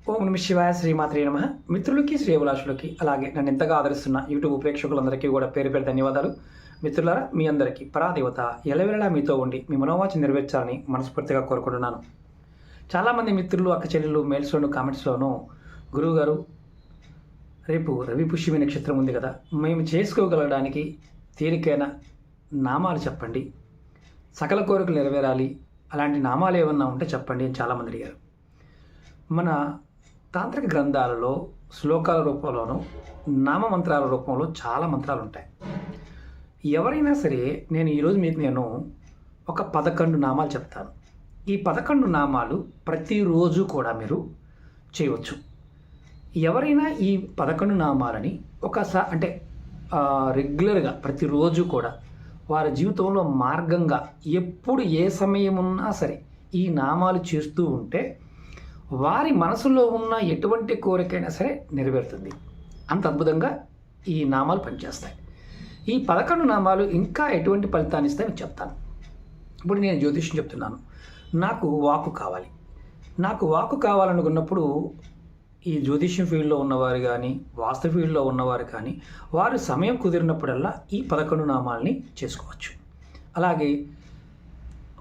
ఓం నమ శివాయ శ్రీమాత్రే నమ. మిత్రులకి శ్రేయభిలాషులకి అలాగే నన్ను ఎంతగా ఆదరిస్తున్న యూట్యూబ్ ప్రేక్షకులందరికీ కూడా పేరు పేరు ధన్యవాదాలు. మిత్రులారా, మీ అందరికీ పరాదేవత ఎల్లవేళలా మీతో ఉండి మీ మనోవాంఛ నెరవేర్చాలని మనస్ఫూర్తిగా కోరుకుంటున్నాను. చాలామంది మిత్రులు, అక్క చెల్లెలు మెయిల్స్లోను కామెంట్స్లోనూ గురువుగారు రేపు రవి పుష్యమి నక్షత్రం ఉంది కదా, మేము చేసుకోగలగడానికి తేలికైన నామాలు చెప్పండి, సకల కోరికలు నెరవేరాలి, అలాంటి నామాలు ఏమన్నా ఉంటే చెప్పండి అని చాలామంది అడిగారు. మన తాంత్రిక గ్రంథాలలో శ్లోకాల రూపంలోనూ నామమంత్రాల రూపంలో చాలా మంత్రాలు ఉంటాయి. ఎవరైనా సరే ఈరోజు నేను ఒక 11 నామాలు చెప్తాను. ఈ 11 నామాలు ప్రతిరోజు కూడా మీరు చేయవచ్చు. ఎవరైనా ఈ 11 నామాలని రెగ్యులర్గా ప్రతిరోజు కూడా వారి జీవితంలో మార్గంగా ఎప్పుడు ఏ సమయం ఉన్నా సరే ఈ నామాలు చేస్తూ ఉంటే వారి మనసులో ఉన్న ఎటువంటి కోరికైనా సరే నెరవేరుతుంది. అంత అద్భుతంగా ఈ నామాలు పనిచేస్తాయి. ఈ 11 నామాలు ఇంకా ఎటువంటి ఫలితాన్ని ఇస్తాయో చెప్తాను. ఇప్పుడు నేను జ్యోతిష్యం చెప్తున్నాను. నాకు వాక్కు కావాలి. నాకు వాక్కు కావాలనుకున్నప్పుడు ఈ జ్యోతిష్యం ఫీల్డ్లో ఉన్నవారు కానీ, వాస్తు ఫీల్డ్లో ఉన్నవారు కానీ, వారు సమయం కుదిరినప్పుడల్లా ఈ 11 నామాలని చేసుకోవచ్చు. అలాగే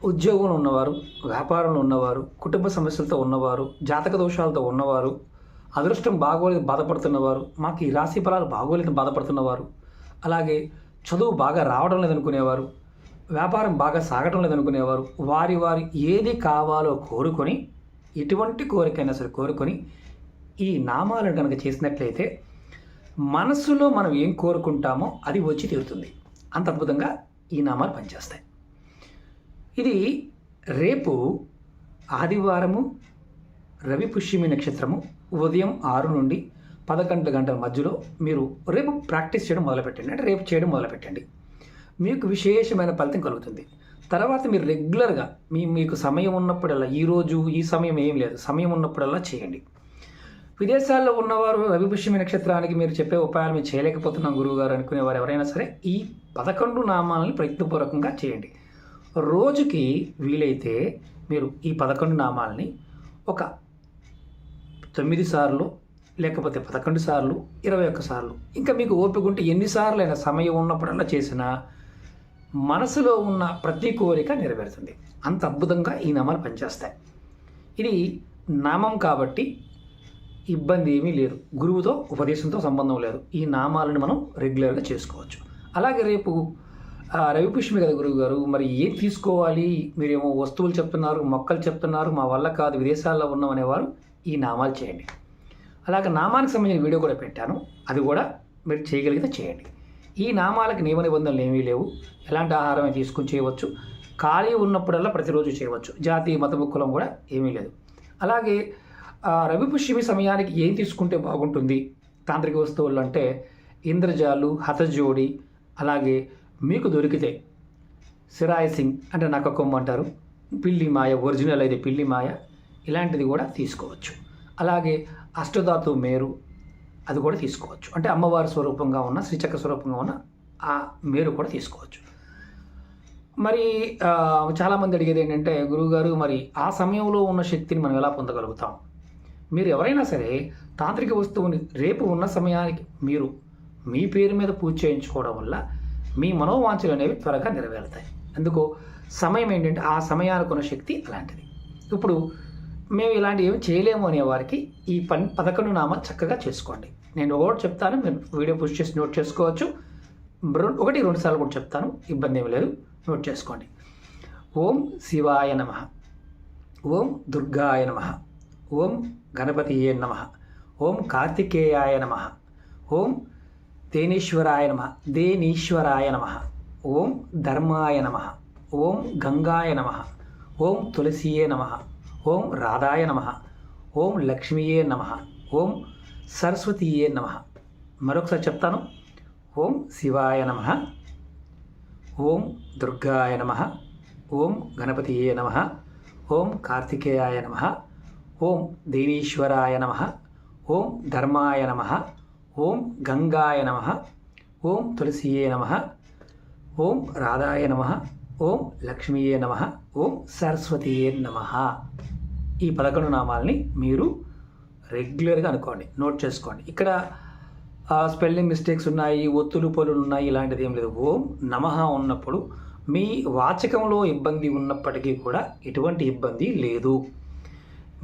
ఉద్యోగంలో ఉన్నవారు, వ్యాపారంలో ఉన్నవారు, కుటుంబ సమస్యలతో ఉన్నవారు, జాతక దోషాలతో ఉన్నవారు, అదృష్టం బాగోలేదు బాధపడుతున్నవారు, మాకు ఈ రాశి ఫలాలు బాగోలేదు బాధపడుతున్నవారు, అలాగే చదువు బాగా రావడం లేదనుకునేవారు, వ్యాపారం బాగా సాగడం లేదనుకునేవారు, వారి ఏది కావాలో కోరుకొని, ఎటువంటి కోరికైనా సరే కోరుకొని ఈ నామాలను కనుక చేసినట్లయితే మనస్సులో మనం ఏం కోరుకుంటామో అది వచ్చి తీరుతుంది. అంత అద్భుతంగా ఈ నామాలు పనిచేస్తాయి. ఇది రేపు ఆదివారము రవి పుష్యమి నక్షత్రము ఉదయం 6 నుండి 11 గంటల మధ్యలో మీరు రేపు ప్రాక్టీస్ చేయడం మొదలుపెట్టండి. అంటే రేపు చేయడం మొదలుపెట్టండి. మీకు విశేషమైన ఫలితం కలుగుతుంది. తర్వాత మీరు రెగ్యులర్గా మీకు సమయం ఉన్నప్పుడల్లా, ఈరోజు ఈ సమయం ఏం లేదు, సమయం ఉన్నప్పుడల్లా చేయండి. విదేశాల్లో ఉన్నవారు రవి పుష్యమి నక్షత్రానికి మీరు చెప్పే ఉపాయాలు మేము చేయలేకపోతున్నాం గురువుగారు అనుకునేవారు ఎవరైనా సరే ఈ 11 నామాలని ప్రయత్నపూర్వకంగా చేయండి. రోజుకి వీలైతే మీరు ఈ 11 నామాలని ఒక 9 సార్లు, లేకపోతే 11 సార్లు, 21 సార్లు, ఇంకా మీకు ఓపిక ఉంటే ఎన్నిసార్లు అయినా సమయం ఉన్నప్పుడల్లా చేసినా మనసులో ఉన్న ప్రతి కోరిక నెరవేరుతుంది. అంత అద్భుతంగా ఈ నామాలు పనిచేస్తాయి. ఇది నామం కాబట్టి ఇబ్బంది ఏమీ లేదు. గురువుతో ఉపదేశంతో సంబంధం లేదు. ఈ నామాలను మనం రెగ్యులర్గా చేసుకోవచ్చు. అలాగే రేపు రవి పుష్యమి కదా గురువు గారు, మరి ఏం తీసుకోవాలి, మీరేమో వస్తువులు చెప్తున్నారు, మొక్కలు చెప్తున్నారు, మా వల్ల కాదు, విదేశాల్లో ఉన్నాం అనేవారు ఈ నామాలు చేయండి. అలాగే నామానికి సంబంధించిన వీడియో కూడా పెట్టాను, అది కూడా మీరు చేయగలిగితే చేయండి. ఈ నామాలకు నియమ నిబంధనలు ఏమీ లేవు. ఎలాంటి ఆహారమే తీసుకుని చేయవచ్చు. ఖాళీ ఉన్నప్పుడల్లా ప్రతిరోజు చేయవచ్చు. జాతి మతము కులం కూడా ఏమీ లేదు. అలాగే రవి పుష్యమి సమయానికి ఏం తీసుకుంటే బాగుంటుంది తాంత్రిక వస్తువులు అంటే ఇంద్రజాలు, హతజోడి, అలాగే మీకు దొరికితే సిరాయి సింగ్ అంటే నక్క కొమ్ము అంటారు, పిల్లి మాయ, ఒరిజినల్ అయితే పిల్లి మాయ, ఇలాంటిది కూడా తీసుకోవచ్చు. అలాగే అష్టధాతు మేరు, అది కూడా తీసుకోవచ్చు. అంటే అమ్మవారి స్వరూపంగా ఉన్న, శ్రీచక్ర స్వరూపంగా ఉన్న ఆ మేరు కూడా తీసుకోవచ్చు. మరి చాలామంది అడిగేది ఏంటంటే గురువుగారు, మరి ఆ సమయంలో ఉన్న శక్తిని మనం ఎలా పొందగలుగుతాం? మీరు ఎవరైనా సరే తాంత్రిక వస్తువుని రేపు ఉన్న సమయానికి మీరు మీ పేరు మీద పూజ చేయించుకోవడం వల్ల మీ మనోవాంఛలు అనేవి త్వరగా నెరవేరుతాయి. అందుకు సమయం ఏంటంటే ఆ సమయానికి ఉన్న శక్తి అలాంటిది. ఇప్పుడు మేము ఇలాంటి ఏమి చేయలేము అనే వారికి ఈ 11 నామాలు చక్కగా చేసుకోండి. నేను ఒకటి చెప్తాను, మీరు వీడియో పుష్ చేసి నోట్ చేసుకోవచ్చు. 1-2 సార్లు కూడా చెప్తాను, ఇబ్బంది ఏమి లేదు, నోట్ చేసుకోండి. ఓం శివాయ నమః, ఓం దుర్గాయ నమః, ఓం గణపతియే నమః, ఓం కార్తికేయాయ నమః, ఓం దేనీశ్వరాయ నమః, ఓం ధర్మాయ నమః, ఓం గంగాయ నమః, ఓం తులసియే నమః, ఓం రాధాయ నమః, ఓం లక్ష్మీయే నమః, ఓం సరస్వతీయే నమః. మరొకసారి చెప్తాను. ఓం శివాయ నమః, ఓం దుర్గాయ నమః, ఓం గణపతియే నమః, ఓం కార్తికేయాయ నమః, ఓం దేవీశ్వరాయ నమః, ఓం ధర్మాయ నమః, ఓం గంగాయ నమః, ఓం తులసియే నమః, ఓం రాధాయ నమః, ఓం లక్ష్మీయే నమః, ఓం సరస్వతీయే నమః. ఈ 11 నామాల్ని మీరు రెగ్యులర్గా అనుకోండి, నోట్ చేసుకోండి. ఇక్కడ స్పెల్లింగ్ మిస్టేక్స్ ఉన్నాయి, ఒత్తులు పొలులు ఉన్నాయి, ఇలాంటిది ఏం లేదు. ఓం నమః ఉన్నప్పుడు మీ వాచకంలో ఇబ్బంది ఉన్నప్పటికీ కూడా ఎటువంటి ఇబ్బంది లేదు.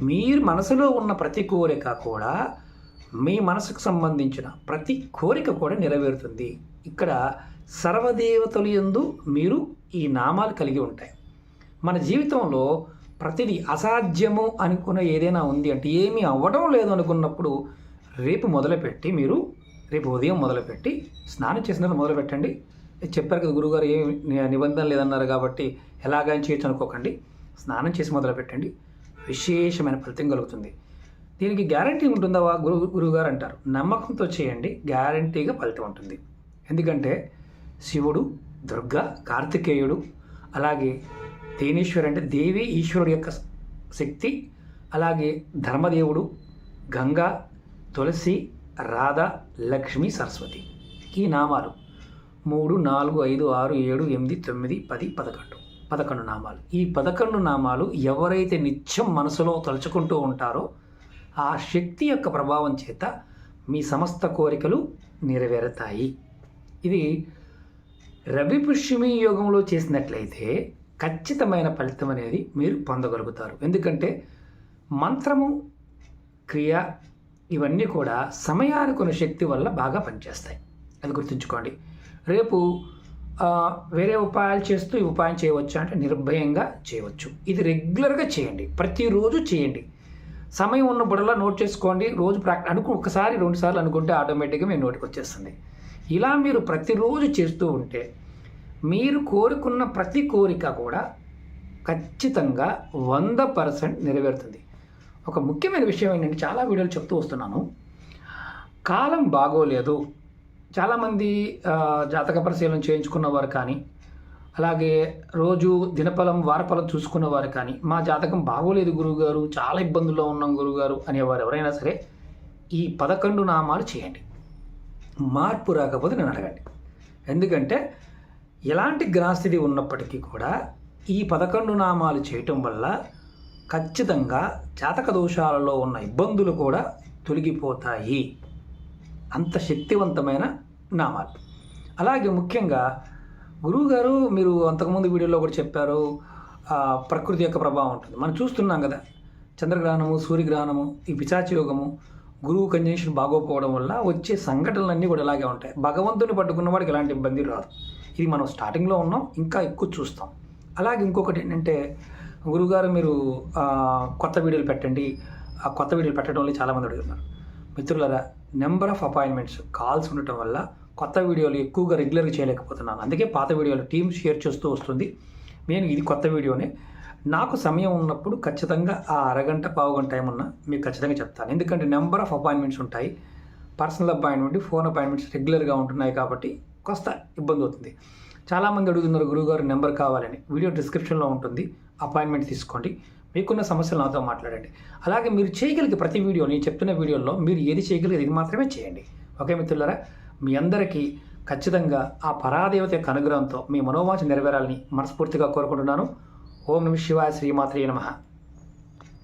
మీరు మనసులో ఉన్న ప్రతి కోరిక కూడా మీ మనసుకు సంబంధించిన ప్రతి కోరిక కూడా నెరవేరుతుంది. ఇక్కడ సర్వదేవతలు యందు మీరు ఈ నామాలు కలిగి ఉంటాయి. మన జీవితంలో ప్రతిదీ అసాధ్యము అనుకున్న ఏదైనా ఉంది అంటే, ఏమీ అవ్వడం లేదు అనుకున్నప్పుడు రేపు ఉదయం మొదలుపెట్టి స్నానం చేసినప్పుడు మొదలుపెట్టండి. చెప్పారు కదా గురువుగారు ఏమి నిబంధన లేదన్నారు కాబట్టి ఎలాగని చేయొచ్చు అనుకోకండి. స్నానం చేసి మొదలుపెట్టండి, విశేషమైన ఫలితం కలుగుతుంది. దీనికి గ్యారంటీ ఉంటుందా గురువుగారు అంటారు. నమ్మకంతో చేయండి, గ్యారంటీగా ఫలితం ఉంటుంది. ఎందుకంటే శివుడు, దుర్గా, కార్తికేయుడు, అలాగే తేనీశ్వరు అంటే దేవి ఈశ్వరుడు యొక్క శక్తి, అలాగే ధర్మదేవుడు, గంగా, తులసి, రాధ, లక్ష్మి, సరస్వతి, ఈ నామాలు 3, 4, 5, 6, 7, 8, 9, 10, 11 నామాలు. ఈ 11 నామాలు ఎవరైతే నిత్యం మనసులో తలుచుకుంటూ ఉంటారో ఆ శక్తి యొక్క ప్రభావం చేత మీ సమస్త కోరికలు నెరవేరుతాయి. ఇది రవి పుష్యమి యోగంలో చేసినట్లయితే ఖచ్చితమైన ఫలితం అనేది మీరు పొందగలుగుతారు. ఎందుకంటే మంత్రము, క్రియ ఇవన్నీ కూడా సమయానుకున్న శక్తి వల్ల బాగా పనిచేస్తాయి. అది గుర్తుంచుకోండి. రేపు వేరే ఉపాయాలు చేస్తూ ఈ ఉపాయం చేయవచ్చు అంటే నిర్భయంగా చేయవచ్చు. ఇది రెగ్యులర్గా చేయండి, ప్రతిరోజు చేయండి. సమయం ఉన్నప్పుడల్లా నోట్ చేసుకోండి. రోజు ఒకసారి 2 సార్లు అనుకుంటే ఆటోమేటిక్గా మీ నోటికి వచ్చేస్తుంది. ఇలా మీరు ప్రతిరోజు చేస్తూ ఉంటే మీరు కోరుకున్న ప్రతి కోరిక కూడా ఖచ్చితంగా 100% నెరవేరుతుంది. ఒక ముఖ్యమైన విషయం ఏంటంటే, చాలా వీడియోలు చెప్తూ వస్తున్నాను, కాలం బాగోలేదు. చాలామంది జాతక పరిశీలన చేయించుకున్నవారు కానీ, అలాగే రోజు దినఫలం, వారఫలం చూసుకున్నవారు కానీ, మా జాతకం బాగోలేదు గురువుగారు, చాలా ఇబ్బందుల్లో ఉన్నాం గురువుగారు అనేవారు ఎవరైనా సరే ఈ 11 నామాలు చేయండి. మార్పు రాకపోతే నేను అడగండి. ఎందుకంటే ఎలాంటి గ్రహస్థితి ఉన్నప్పటికీ కూడా ఈ 11 నామాలు చేయటం వల్ల ఖచ్చితంగా జాతక దోషాలలో ఉన్న ఇబ్బందులు కూడా తొలగిపోతాయి. అంత శక్తివంతమైన నామాలు. అలాగే ముఖ్యంగా గురువుగారు మీరు అంతకుముందు వీడియోలో కూడా చెప్పారు, ప్రకృతి యొక్క ప్రభావం ఉంటుంది. మనం చూస్తున్నాం కదా, చంద్రగ్రహణము, సూర్యగ్రహణము, ఈ పిశాచ యోగము, గురువు కంజంక్షన్ బాగోపోవడం వల్ల వచ్చే సంఘటనలన్నీ కూడా ఇలాగే ఉంటాయి. భగవంతుని పట్టుకున్న వాడికి ఎలాంటి ఇబ్బంది రాదు. ఇది మనం స్టార్టింగ్లో ఉన్నాం, ఇంకా ఎక్కువ చూస్తాం. అలాగే ఇంకొకటి ఏంటంటే, గురువుగారు మీరు కొత్త వీడియోలు పెట్టండి. ఆ కొత్త వీడియోలు పెట్టడం వల్ల చాలామంది అడుగుతున్నారు. మిత్రులారా, నెంబర్ ఆఫ్ అపాయింట్మెంట్స్, కాల్స్ ఉండటం వల్ల కొత్త వీడియోలు ఎక్కువగా రెగ్యులర్గా చేయలేకపోతున్నాను. అందుకే పాత వీడియోలు టీమ్ షేర్ చేస్తూ వస్తుంది. నేను ఇది కొత్త వీడియోనే. నాకు సమయం ఉన్నప్పుడు ఖచ్చితంగా ఆ అరగంట, పావుగంట టైం ఉన్నా మీకు ఖచ్చితంగా చెప్తాను. ఎందుకంటే నెంబర్ ఆఫ్ అపాయింట్మెంట్స్ ఉంటాయి. పర్సనల్ అపాయింట్మెంట్, ఫోన్ అపాయింట్మెంట్స్ రెగ్యులర్గా ఉంటున్నాయి కాబట్టి కాస్త ఇబ్బంది అవుతుంది. చాలామంది అడుగుతున్నారు గురువుగారు నెంబర్ కావాలని. వీడియో డిస్క్రిప్షన్లో ఉంటుంది, అపాయింట్మెంట్ తీసుకోండి. మీకున్న సమస్యలు నాతో మాట్లాడండి. అలాగే మీరు చేయగలిగే ప్రతి వీడియో, నేను చెప్తున్న వీడియోలో మీరు ఏది చేయగలిగేది ఇది మాత్రమే చేయండి. ఓకే మిత్రులారా, మీ అందరికీ ఖచ్చితంగా ఆ పరాదేవత యొక్క అనుగ్రహంతో మీ మనోవాంఛ నెరవేరాలని మనస్ఫూర్తిగా కోరుకుంటున్నాను. ఓం నమః శివాయ, శ్రీమాత్రే నమః.